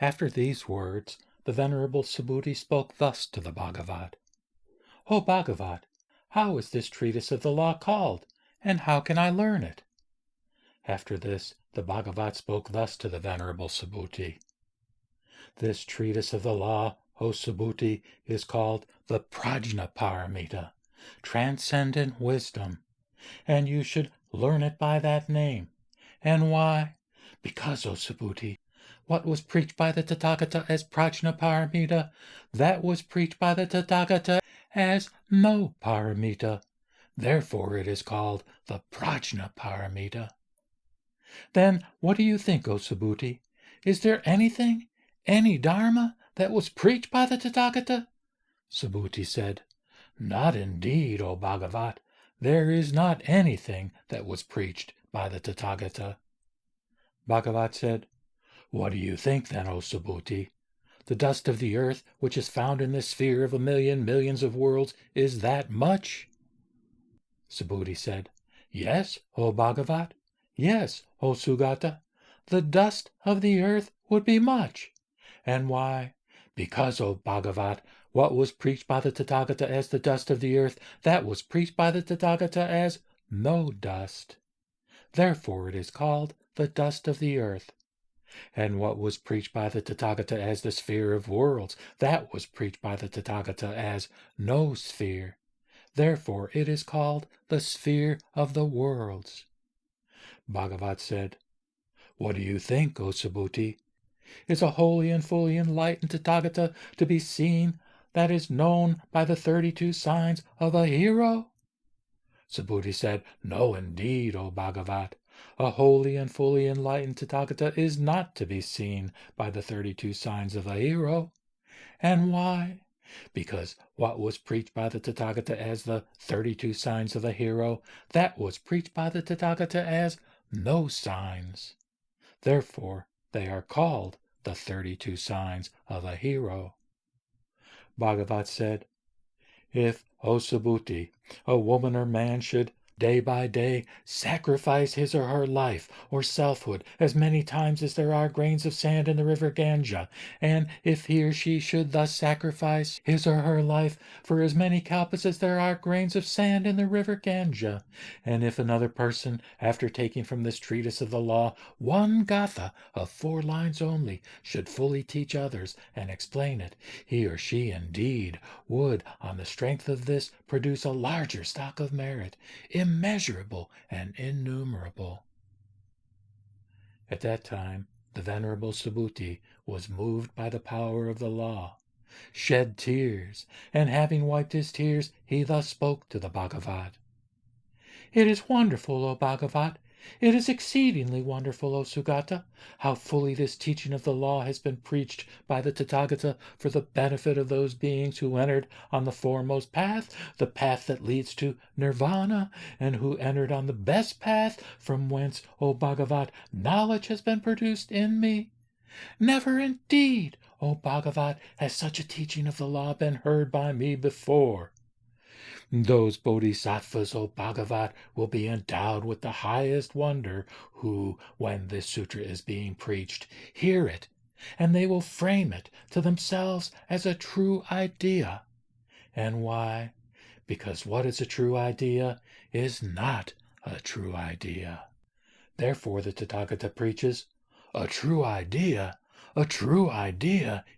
After these words, the Venerable Subhuti spoke thus to the Bhagavat. O Bhagavat, how is this treatise of the law called, and how can I learn it? After this, the Bhagavat spoke thus to the Venerable Subhuti. This treatise of the law, O Subhuti, is called the Prajnaparamita, transcendent wisdom, and you should learn it by that name. And why? Because, O Subhuti, what was preached by the Tathagata as Prajnaparamita, that was preached by the Tathagata as no paramita. Therefore it is called the Prajnaparamita. Then what do you think, O Subhuti? Is there anything, any dharma, that was preached by the Tathagata? Subhuti said, Not indeed, O Bhagavat. There is not anything that was preached by the Tathagata. Bhagavat said, What do you think then, O Subhuti? The dust of the earth, which is found in this sphere of millions of worlds, is that much? Subhuti said, Yes, O Bhagavat. Yes, O Sugata. The dust of the earth would be much. And why? Because, O Bhagavat, what was preached by the Tathagata as the dust of the earth, that was preached by the Tathagata as no dust. Therefore it is called the dust of the earth. And what was preached by the Tathagata as the sphere of worlds, that was preached by the Tathagata as no sphere. Therefore it is called the sphere of the worlds. Bhagavat said, What do you think, O Subhuti? Is a holy and fully enlightened Tathagata to be seen that is known by the 32 signs of a hero? Subhuti said, No, indeed, O Bhagavat. A holy and fully enlightened Tathagata is not to be seen by the 32 signs of a hero. And why? Because what was preached by the Tathagata as the 32 signs of a hero, that was preached by the Tathagata as no signs. Therefore they are called the 32 signs of a hero. Bhagavat said, If, O Subhuti, a woman or man should day by day sacrifice his or her life or selfhood as many times as there are grains of sand in the river Ganga, and if he or she should thus sacrifice his or her life for as many kalpas as there are grains of sand in the river Ganga, and if another person, after taking from this treatise of the law one gatha of 4 lines only, should fully teach others and explain it, he or she indeed would, on the strength of this, produce a larger stock of merit, immeasurable and innumerable. At that time, the Venerable Subhuti was moved by the power of the law, shed tears, and having wiped his tears, he thus spoke to the Bhagavat. It is wonderful, O Bhagavat. It is exceedingly wonderful, O Sugata, how fully this teaching of the law has been preached by the Tathagata for the benefit of those beings who entered on the foremost path, the path that leads to nirvana, and who entered on the best path, from whence, O Bhagavat, knowledge has been produced in me. Never indeed, O Bhagavat, has such a teaching of the law been heard by me before. Those bodhisattvas, O Bhagavat, will be endowed with the highest wonder who, when this sutra is being preached, hear it, and they will frame it to themselves as a true idea. And why? Because what is a true idea is not a true idea. Therefore the Tathagata preaches, a true idea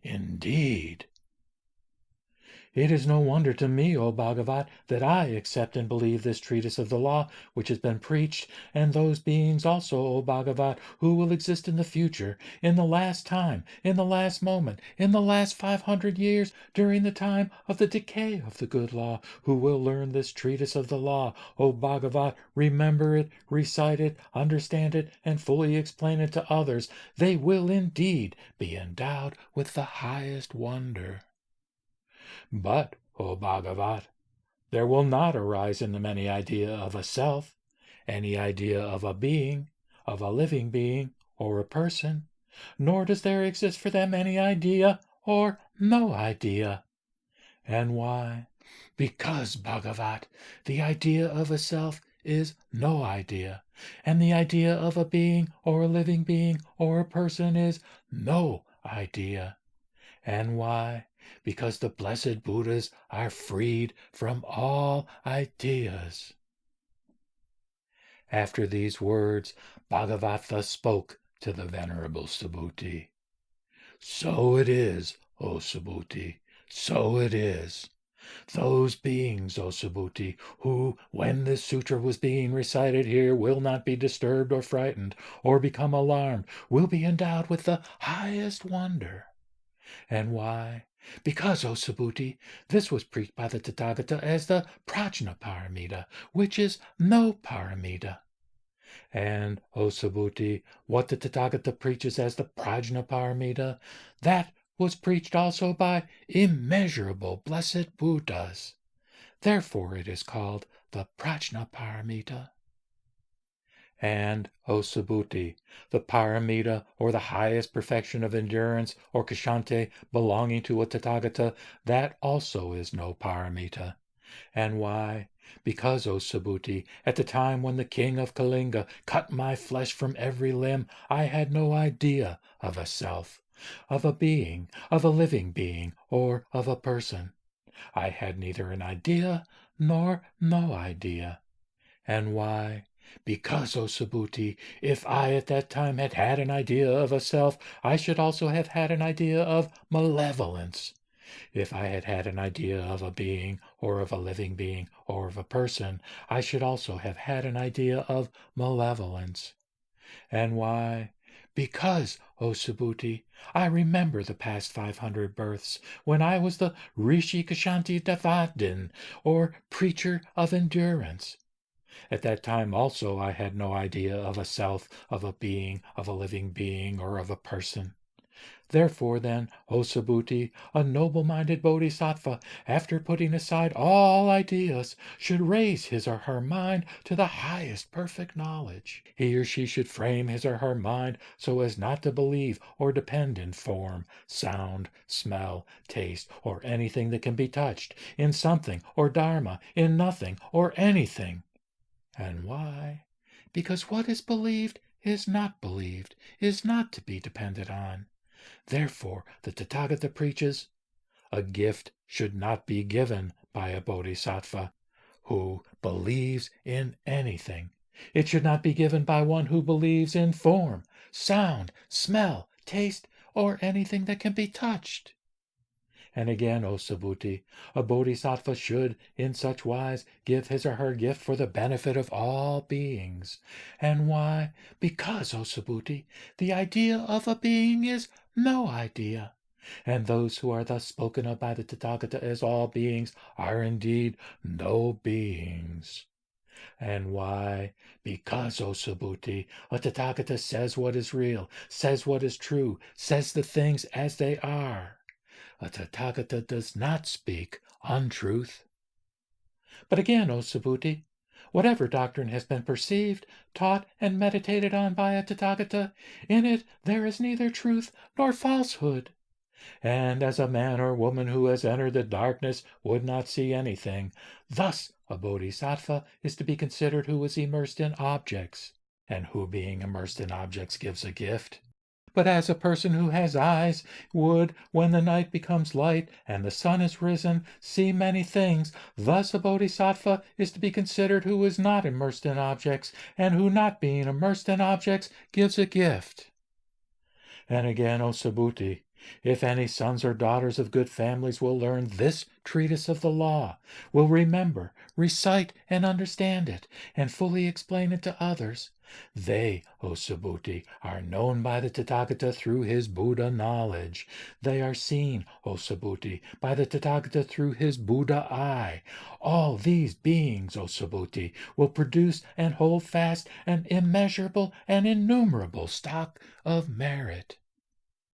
indeed. It is no wonder to me, O Bhagavat, that I accept and believe this treatise of the law which has been preached, and those beings also, O Bhagavat, who will exist in the future, in the last time, in the last moment, in the last 500 years, during the time of the decay of the good law, who will learn this treatise of the law, O Bhagavat, remember it, recite it, understand it, and fully explain it to others. They will indeed be endowed with the highest wonder. But, O Bhagavat, there will not arise in them any idea of a self, any idea of a being, of a living being, or a person, nor does there exist for them any idea or no idea. And why? Because, Bhagavat, the idea of a self is no idea, and the idea of a being or a living being or a person is no idea. And why? Because the blessed Buddhas are freed from all ideas. After these words, Bhagavatta spoke to the Venerable Subhuti. So it is, O Subhuti, so it is. Those beings, O Subhuti, who, when this sutra was being recited here, will not be disturbed or frightened or become alarmed, will be endowed with the highest wonder. And why? Because, O Subhuti, this was preached by the Tathagata as the Prajna Paramita, which is no paramita. And, O Subhuti, what the Tathagata preaches as the Prajna Paramita, that was preached also by immeasurable blessed Buddhas. Therefore it is called the Prajna Paramita. And, O Subhuti, the paramita, or the highest perfection of endurance, or kshante, belonging to a Tathagata, that also is no paramita. And why? Because, O Subhuti, at the time when the king of Kalinga cut my flesh from every limb, I had no idea of a self, of a being, of a living being, or of a person. I had neither an idea nor no idea. And why? Because, O Subhuti, if I at that time had had an idea of a self, I should also have had an idea of malevolence. If I had had an idea of a being, or of a living being, or of a person, I should also have had an idea of malevolence. And why? Because, O Subhuti, I remember the past 500 births, when I was the Rishi Kshanti Devadin, or preacher of endurance. At that time also I had no idea of a self, of a being, of a living being, or of a person. Therefore, then, O Subhuti, a noble-minded bodhisattva, after putting aside all ideas, should raise his or her mind to the highest perfect knowledge. He or she should frame his or her mind so as not to believe or depend in form, sound, smell, taste, or anything that can be touched, in something or dharma, in nothing or anything. And why? Because what is believed, is not to be depended on. Therefore, the Tathagata preaches, a gift should not be given by a bodhisattva who believes in anything. It should not be given by one who believes in form, sound, smell, taste, or anything that can be touched. And again, O Subhuti, a bodhisattva should, in such wise, give his or her gift for the benefit of all beings. And why? Because, O Subhuti, the idea of a being is no idea. And those who are thus spoken of by the Tathagata as all beings are indeed no beings. And why? Because, O Subhuti, a Tathagata says what is real, says what is true, says the things as they are. A Tathagata does not speak untruth. But again, O Subhuti, whatever doctrine has been perceived, taught, and meditated on by a Tathagata, in it there is neither truth nor falsehood. And as a man or woman who has entered the darkness would not see anything, thus a bodhisattva is to be considered who is immersed in objects, and who being immersed in objects gives a gift. But as a person who has eyes would, when the night becomes light and the sun is risen, see many things, thus a bodhisattva is to be considered who is not immersed in objects, and who, not being immersed in objects, gives a gift. And again, O Subhuti, if any sons or daughters of good families will learn this treatise of the law, will remember, recite, and understand it, and fully explain it to others, they, O Subhuti, are known by the Tathagata through his Buddha knowledge. They are seen, O Subhuti, by the Tathagata through his Buddha eye. All these beings, O Subhuti, will produce and hold fast an immeasurable and innumerable stock of merit.